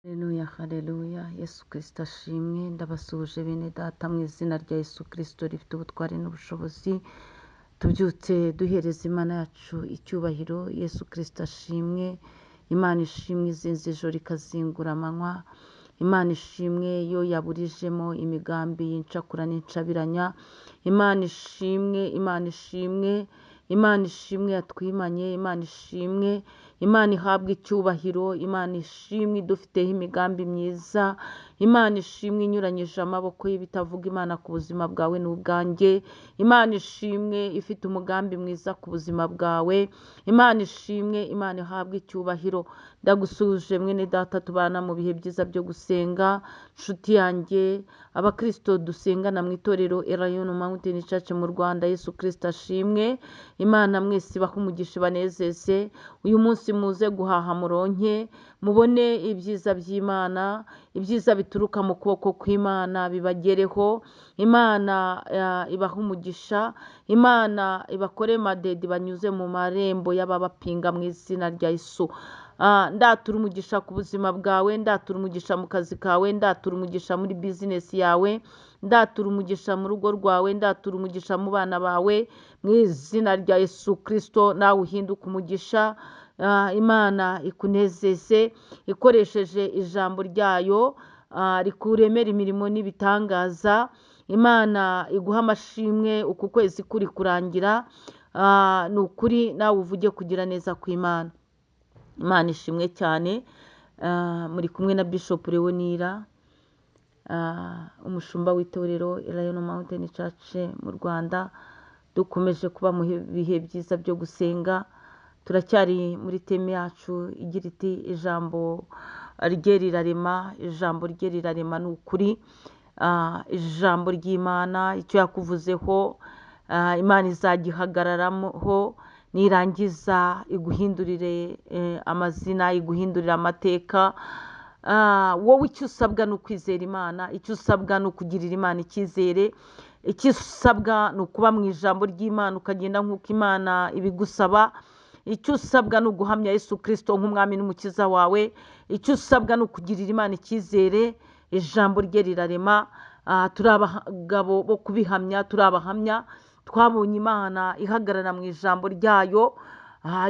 Haleluya, haleluya. Yesu Kristo ashimwe. Ndabasuhuje bene data mu izina rya Yesu Kristo rifite ubutware n'ubushobozi. Tubyutse duhereza Imana yacu icyubahiro. Yesu Kristo ashimwe. Imana ishimwe izinze ijoro ikazingura amanywa. Imana ishimwe yo yaburijemo imigambi y'incakura n'incabiranya. Imana ishimwe, Imana ishimwe. Imana ishimwe yatwimanye. Imana ishimwe. Imana ihabwa icyubahiro. Imana ishimwe idufiteho imigambi myiza. Imana ishimwe inyuranyije amaboko y'ibitavuga Imana ku buzima bwawe n'ubwanjye. Imana ishimwe ifite umugambi mwiza ku buzima bwawe. Imana ishimwe, Imana ihabwa icyubahiro. Ndagusuhuje mwene data tubana mu bihe byiza byo gusenga. Nshuti yanjye, abakristo dusengana mu itorero Elayono Mountain Church mu Rwanda. Yesu Kristo ashimwe. Imana mwese ibahe umugisha banezeze. Uyu munsi muze guhaha muronke, mubone ibyiza by'Imana, ibyiza bituruka mu kuboko kw'Imana bibagereho. Imana ibahe umugisha. Imana ibakore madedi banyuze mu marembo y'ababapinga mu izina rya Yesu. Ndatura umugisha ku buzima bwawe, ndatura umugisha mu kazi kawe, ndatura umugisha muri bizinesi yawe, ndatura umugisha mu rugo rwawe, ndatura umugisha mu bana bawe mu izina rya Yesu Kristo. Nawe uhinduka umugisha. Imana ikunezeze ikoresheje ijambo ryayo, rikuremera imirimo n'ibitangaza. Imana iguha amashimwe uku kwezi kuri kurangira. Ni ukuri nawe uvuge kugira neza kw'Imana. Imana ishimwe cyane. Muri kumwe na Bishop Leonira, umushumba w'itorero Elayono Mountain Church mu Rwanda. Dukomeje kuba mu bihe byiza byo gusenga. Turacyari muri teme yacu igira iti ijambo rye rirarema. Ijambo rye rirarema ni ukuri. Ijambo ry'Imana icyo yakuvuzeho, Imana izagihagararamo nirangiza iguhindurire amazina, iguhindurire amateka. Wowe icyo usabwa ni ukwizera Imana, icyo usabwa ni ukugirira Imana icyizere, icyo usabwa ni ukuba mu ijambo ry'Imana ukagenda nk'uko Imana ibigusaba. Icyo usabwa ni uguhamya Yesu Kristo nk'umwami n'umukiza wawe. Icyo usabwa ni ukugirira Imana icyizere. Ijambo rye rirarema. Turi abagabo bo kubihamya, turi abahamya. Twabonye Imana ihagarara mu ijambo ryayo,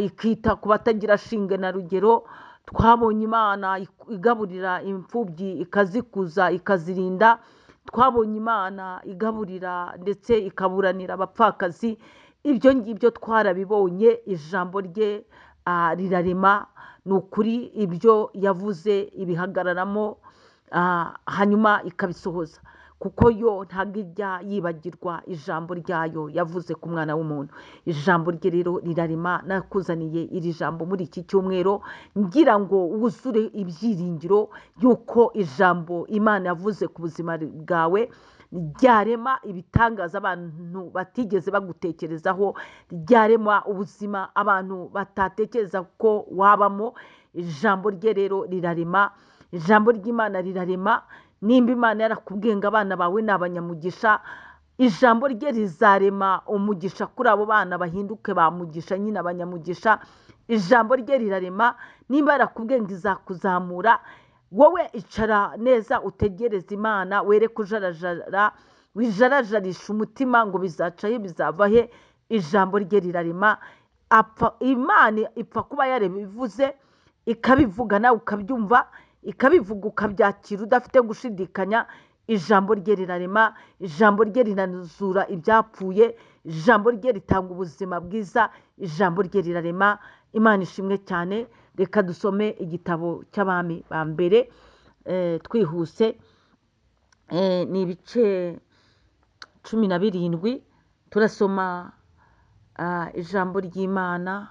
ikita ku batagira shinge na rugero. Twabonye Imana igaburira imfubyi ikazikuza ikazirinda. Twabonye Imana igaburira ndetse ikaburanira abapfakazi. Ibyo ngibyo twarabibonye. Ijambo rye rirarema. Ni ukuri ibyo yavuze ibihagararamo, hanyuma ikabisohoza, kuko yo ntabwo ijya yibagirwa ijambo ryayo yavuze ku mwana w'umuntu. Ijambo rye rero rirarema. Nakuzaniye iri jambo muri iki cyumweru ngira ngo wuzure ibyiringiro y'uko ijambo Imana yavuze ku buzima bwawe ryarema ibitangaza abantu batigeze bagutekerezaho, ryarema ubuzima abantu batatekereza ko wabamo. Ijambo rye rero rirarema. Ijambo ry'Imana rirarema. Nimba Imana yarakubwiye ngo abana bawe ni abanyamugisha, ijambo rye rizarema umugisha kuri abo bana bahinduke ba mugisha, nyine abanyamugisha. Ijambo rye rirarema. Nimba yarakubwiye ngo izakuzamura, wowe icara neza utegereze Imana, were kujarajara, wijarajarisha umutima ngo bizacahe bizavahe. Ijambo rye rirarema. Imana ipfa kuba yarebivuze ikabivuga, nawe ukabyumva, ikabivuga ukabyakira udafite gushidikanya. Ijambo rye rirarema. Ijambo rye rinazura ibyapfuye. Ijambo rye ritanga ubuzima bwiza. Ijambo rye rirarema. Imana ishimwe cyane. Reka dusome igitabo cy'Abami ba mbere twihuse. Ni ibice 17. Turasoma ijambo ry'Imana.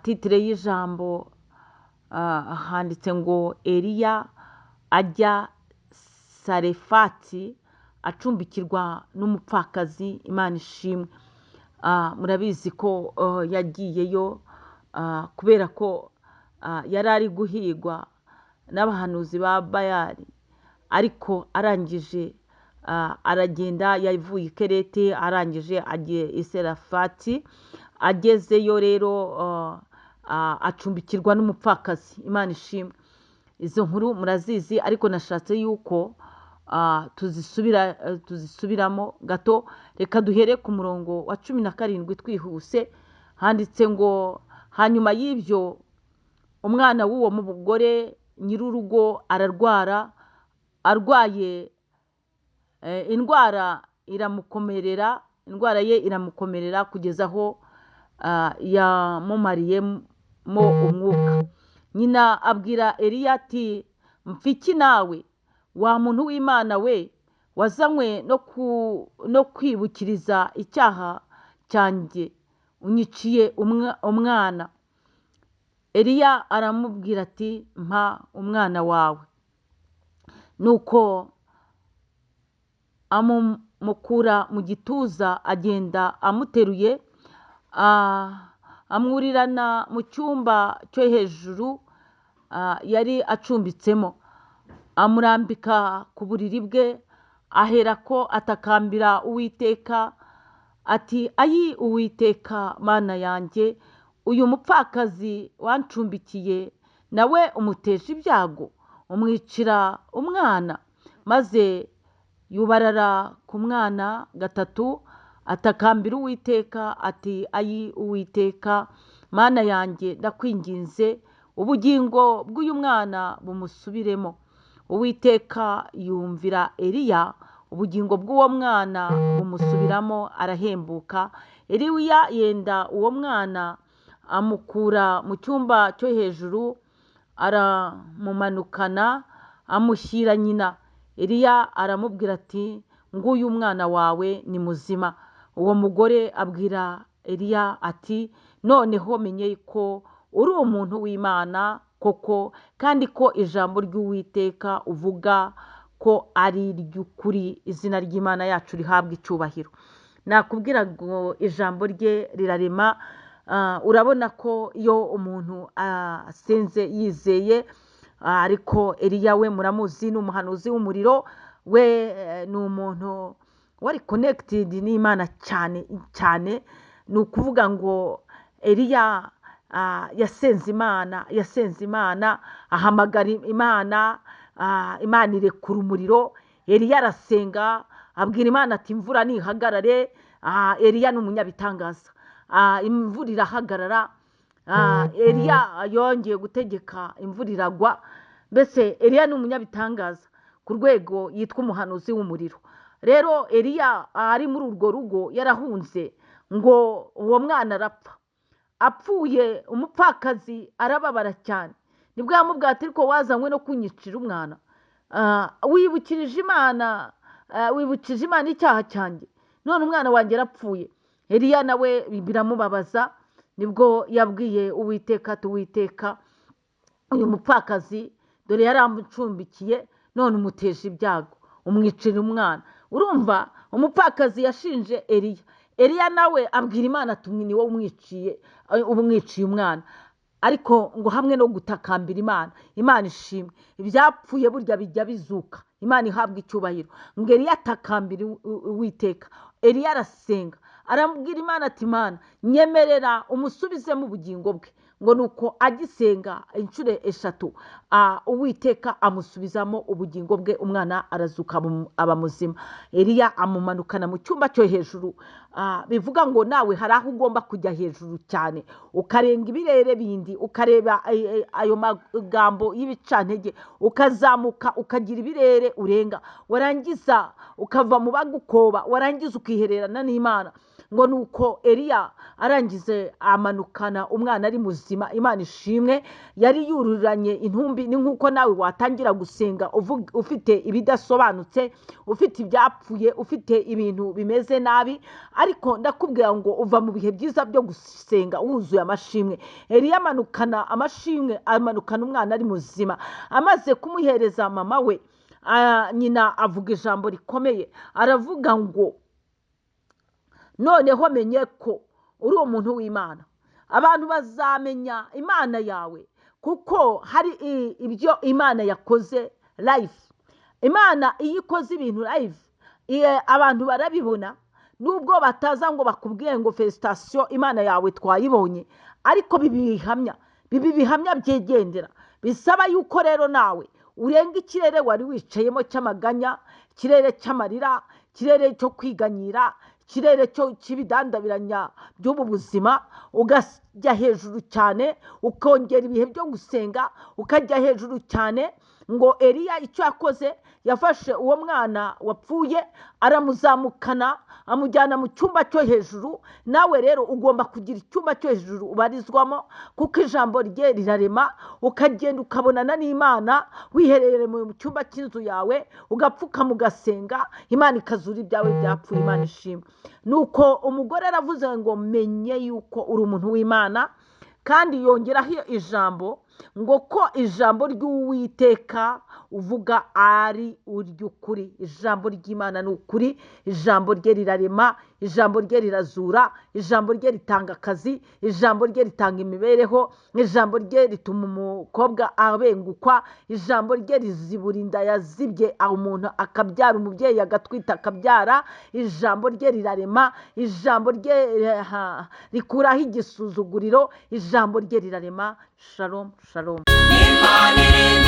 Titire y'ijambo handitse ngo Eliya ajya Sarefati acumbikirwa n'umupfakazi. Imana ishimwe. Murabizi ko yagiyeyo kubera ko yari ari guhigwa n'abahanuzi ba Bayali, ariko arangije aragenda. Yavuye i Kereti arangije agiye i Sarefati. Agezeyo rero acumbikirwa n'umupfakazi. Imana ishimwe. izo nkuru murazizi ariko nashatse yuko tuzisubiramo gato. Reka duhere ku murongo wa 17 twihuse. Handitse ngo hanyuma y'ibyo umwana w'uwo mugore nyir'urugo ararwara, arwaye indwara ye iramukomerera kugeza aho yamumariyemo umwuka. Nyina abwira Eliya ati mfiki nawe wa muntu w'Imana we, wazanywe no kwibukiriza icyaha cyanjye, unyiciye umwana. Eliya aramubwira ati mpa umwana wawe. Nuko amukura mu gituza, agenda amuteruye, amwurirana mu cyumba cyo hejuru yari acumbitsemo, amurambika ku buriri bwe, aherako atakambira Uwiteka ati ayi Uwiteka Mana yanjye, uyu mupfakazi wancumbikiye nawe umuteje ibyago, umwicira umwana. Maze yubarara ku mwana gatatu, atakambira Uwiteka ati ayi Uwiteka Mana yanjye, ndakwinginze ubugingo bw'uyu mwana bumusubiremo. Uwiteka yumvira Eliya, ubugingo bw'uwo mwana bumusubiramo, arahembuka. Eliya yenda uwo mwana, amukura mu cyumba cyo hejuru, aramumanukana, amushyira nyina. Eliya aramubwira ati nguyu umwana wawe ni muzima. Uwo mugore abwira Eliya ati noneho menye ko uri umuntu w'Imana koko, kandi ko ijambo ry'Uwiteka uvuga ko ari iry'ukuri. Izina ry'Imana yacu rihabwa icyubahiro. Nakubwira ngo ijambo rye rirarema. Urabona ko iyo umuntu asenze yizeye, ariko Eliya we muramuzi, ni umuhanuzi w'umuriro. We ni umuntu wari connected n'Imana cyane cyane. Ni ukuvuga ngo Eliya yasenze Imana, ahamagara Imana, Imana irekura umuriro. Eliya arasenga, abwira Imana ati imvura nihagarare. Eliya ni umunyabitangaza. Imvura irahagarara. Eliya yongeye gutegeka, imvura iragwa. Mbese Eliya ni umunyabitangaza ku rwego yitwa umuhanuzi w'umuriro. Rero Eliya ari muri urwo rugo yarahunze ngo uwo mwana arapfa. Apfuye umupfakazi arababara cyane. Nibwo yamubwira ati ariko wazanywe no kunyicira umwana, wibukije Imana icyaha cyanjye, none umwana wanjye arapfuye. Eliya nawe biramubabaza. Nibwo yabwiye Uwiteka ati Uwiteka, uyu mupfakazi dore yaramucumbikiye, none umuteje ibyago, umwicira umwana. Urumva umupfakazi yashinje Eliya. Eliya nawe abwira Imana ati ni wowe umwiciye umwana. Ariko ngo hamwe no gutakambira Imana ishimwe, ibyapfuye burya bijya bizuka. Imana ihabwa icyubahiro. Ngo Eliya atakambira Uwiteka. Eliya arasenga, arambwira Imana ati Imana nyemerera umusubizemo ubugingo bwe. Ngo nuko agisenga inshuro 3, Uwiteka amusubizamo ubugingo bwe, umwana arazuka aba muzima. Eliya amumanukana mu cyumba cyo hejuru. Bivuga ngo nawe hari aho ugomba kujya hejuru cyane, ukarenga ibirere bindi, ukareba ayo magambo y'ibicantege, ukazamuka ukagira ibirere urenga, warangiza ukava mu bagukoba, warangiza ukihererana n'Imana. Ngo nuko Eliya arangize amanukana umwana ari muzima. Imana ishimwe. Yari yururiranye intumbi. Ni nkuko nawe watangira gusenga ufite ibidasobanutse, ufite ibyapfuye, ufite ibintu bimeze nabi, ariko ndakubwira ngo uva mu bihe byiza byo gusenga wuzuye amashimwe. Eliya amanukana amashimwe, amanukana umwana ari muzima. Amaze kumuhereza mama we, nyina avuga ijambo rikomeye. Aravuga ngo noneho menye ko uri umuntu w'Imana. Abantu bazamenya Imana yawe kuko hari ibyo Imana yakoze live. Imana iyo ikoze ibintu live, abantu barabibona. Nubwo bataza ngo bakubwire ngo felicitation Imana yawe twayibonye, ariko bibi bihamya byegendera. bisaba yuko rero nawe urenga ikirere wari wicayemo cy'amaganya, ikirere cy'amarira, ikirere cyo kwiganyira, ikirere cy'ibidandabiranya by'ubu buzima, ukajya hejuru cyane, ukongera ibihe byo gusenga, ukajya hejuru cyane. Ngo Eliya icyo yakoze, yafashe uwo mwana wapfuye aramuzamukana amujyana mu cyumba cyo hejuru. Nawe rero ugomba kugira icyumba cyo hejuru ubarizwamo, kuko ijambo rye rirarema. Ukagenda ukabonana n'Imana wiherereye mu cyumba cy'inzu yawe, ugapfukama ugasenga, Imana ikazura ibyawe byapfuye. Imana ishimwe. Nuko umugore aravuze ngo menye yuko uri umuntu w'Imana, kandi yongeraho ijambo ngo ko ijambo ry'Uwiteka uvuga ari ury'ukuri. Ijambo ry'Imana ni ukuri, ijambo rye rirarema, ijambo rye rirazura, ijambo rye ritanga akazi, ijambo rye ritanga imibereho, ijambo rye rituma umukobwa abengukwa, ijambo rye rizibura inda yazibye umuntu akabyara, umubyeyi agatwita akabyara. Ijambo rye rirarema, ijambo rye rikuraho igisuzuguriro, ijambo rye rirarema. Shalom shalom. Imana iri